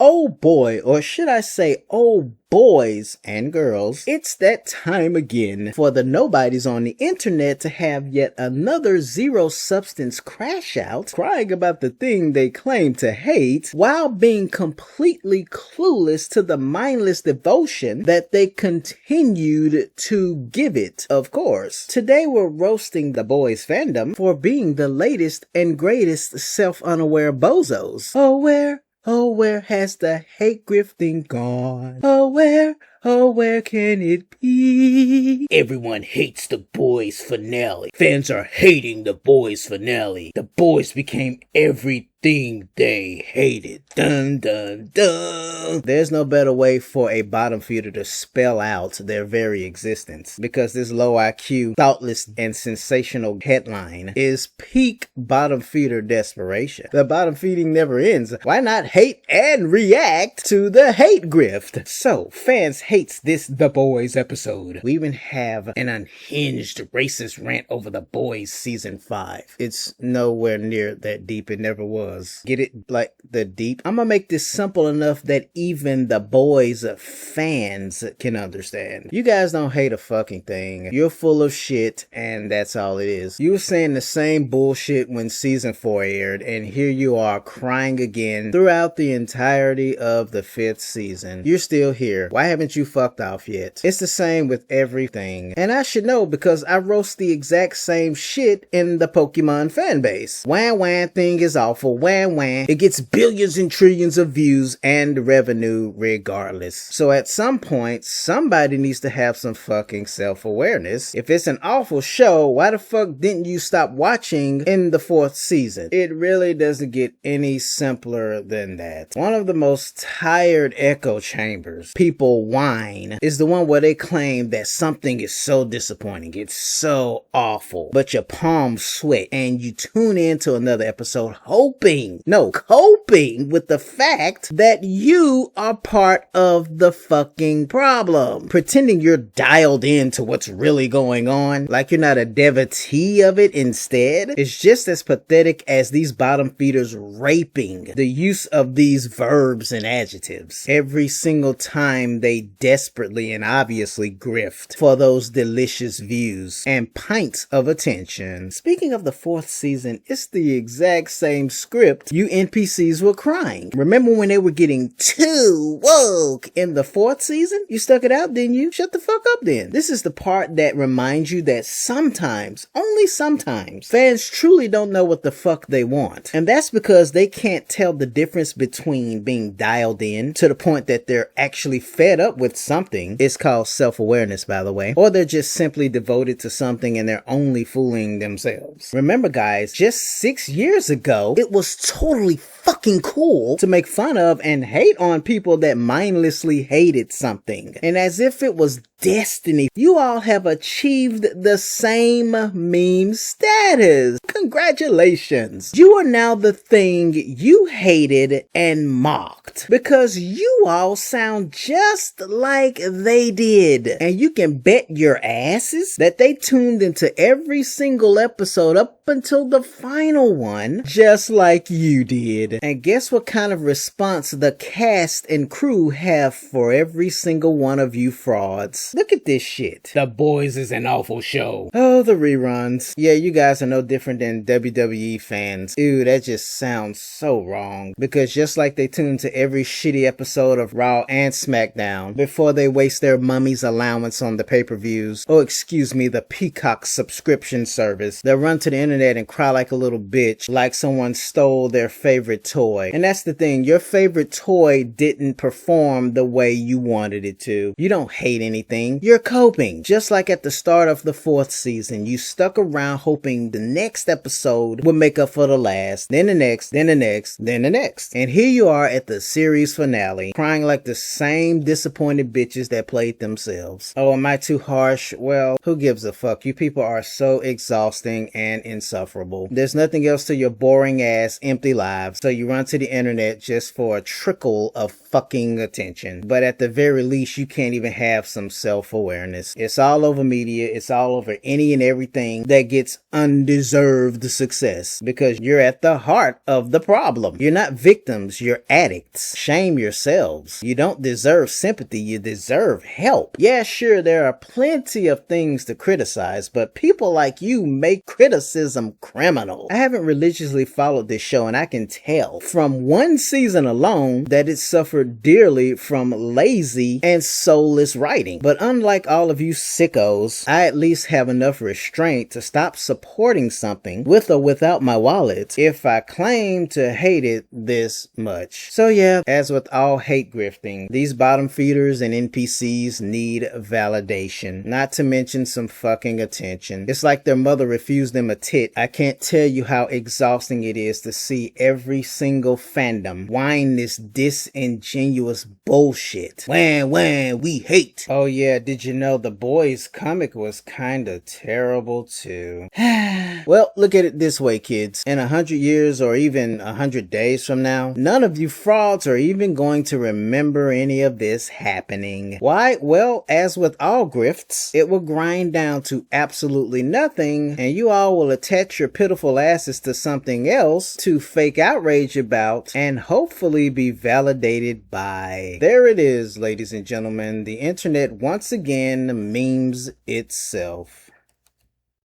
Oh boy, or should I say oh boys and girls, it's that time again for the nobodies on the internet to have yet another zero substance crash out, crying about the thing they claim to hate while being completely clueless to the mindless devotion that they continued to give it, of course. Today we're roasting the boys fandom for being the latest and greatest self-unaware bozos. Oh, where has the hate grifting gone? Oh, where can it be? Everyone hates the boys finale. Fans are hating the boys finale. The boys became everything they hated. Dun dun dun. There's no better way for a bottom feeder to spell out their very existence, because this low IQ, thoughtless, and sensational headline is peak bottom feeder desperation. The bottom feeding never ends. Why not hate and react to the hate grift? So, fans hates this The Boys episode. We even have an unhinged racist rant over The Boys season 5. It's nowhere near that deep. It never was. Get it? Like the deep? I'm gonna make this simple enough that even the boys fans can understand. You guys don't hate a fucking thing. You're full of shit, and that's all it is. You were saying the same bullshit when season 4 aired, and here you are crying again throughout the entirety of the 5th season. You're still here. Why haven't you fucked off yet? It's the same with everything. And I should know because I roast the exact same shit in the Pokemon fan base. Wah thing is awful. Wah. It gets billions and trillions of views and revenue regardless. So at some point, somebody needs to have some fucking self-awareness. If it's an awful show, why the fuck didn't you stop watching in the 4th season? It really doesn't get any simpler than that. One of the most tired echo chambers people whine is the one where they claim that something is so disappointing, it's so awful, but your palms sweat and you tune into another episode coping with the fact that you are part of the fucking problem. Pretending you're dialed into what's really going on, like you're not a devotee of it instead, is just as pathetic as these bottom feeders raping the use of these verbs and adjectives every single time they desperately and obviously grift for those delicious views and pints of attention. Speaking of the 4th season, it's the exact same script. You NPCs were crying. Remember when they were getting too woke in the 4th season? You stuck it out, didn't you? Shut the fuck up then. This is the part that reminds you that sometimes, only sometimes, fans truly don't know what the fuck they want. And that's because they can't tell the difference between being dialed in to the point that they're actually fed up with something. It's called self-awareness, by the way. Or they're just simply devoted to something and they're only fooling themselves. Remember guys, just 6 years ago, it was totally fucking cool to make fun of and hate on people that mindlessly hated something. And as if it was destiny, you all have achieved the same meme status. Congratulations. You are now the thing you hated and mocked because you all sound just like they did. And you can bet your asses that they tuned into every single episode up until the final one, just like you did. And guess what kind of response the cast and crew have for every single one of you frauds? Look at this shit. The Boys is an awful show. Oh, the reruns. Yeah, you guys are no different than WWE fans. Ew, that just sounds so wrong. Because just like they tune to every shitty episode of Raw and SmackDown before they waste their mummy's allowance on the pay-per-views, oh, excuse me, the Peacock subscription service, they'll run to the internet and cry like a little bitch, like someone stole their favorite toy. And that's the thing, your favorite toy didn't perform the way you wanted it to. You don't hate anything, you're coping. Just like at the start of the 4th season, you stuck around hoping the next episode would make up for the last, then the next, then the next, then the next. And here you are at the series finale, crying like the same disappointed bitches that played themselves. Oh, am I too harsh? Well, who gives a fuck? You people are so exhausting and insufferable. There's nothing else to your boring ass empty lives, so you run to the internet just for a trickle of fucking attention. But at the very least, you can't even have some self-awareness. It's all over media. It's all over any and everything that gets undeserved success, because you're at the heart of the problem. You're not victims, you're addicts. Shame yourselves. You don't deserve sympathy, you deserve help. Yeah, sure, there are plenty of things to criticize, but people like you make criticism criminal. I haven't religiously followed this show, and I can tell from one season alone that it suffered dearly from lazy and soulless writing. But unlike all of you sickos, I at least have enough restraint to stop supporting something, with or without my wallet, if I claim to hate it this much. So yeah, as with all hate grifting, these bottom feeders and NPCs need validation, not to mention some fucking attention. It's like their mother refused them a tit. I can't tell you how exhausting it is to see every single fandom whine this disingenuous bullshit. Wham, wham, we hate. Oh yeah, did you know the boys comic was kinda terrible too? Well, look at it this way, kids. In 100 years or even 100 days from now, none of you frauds are even going to remember any of this happening. Why? Well, as with all grifts, it will grind down to absolutely nothing, and you all will attach your pitiful asses to something else to fake outrage about and hopefully be validated by. There it is, ladies and gentlemen. The internet once again memes itself.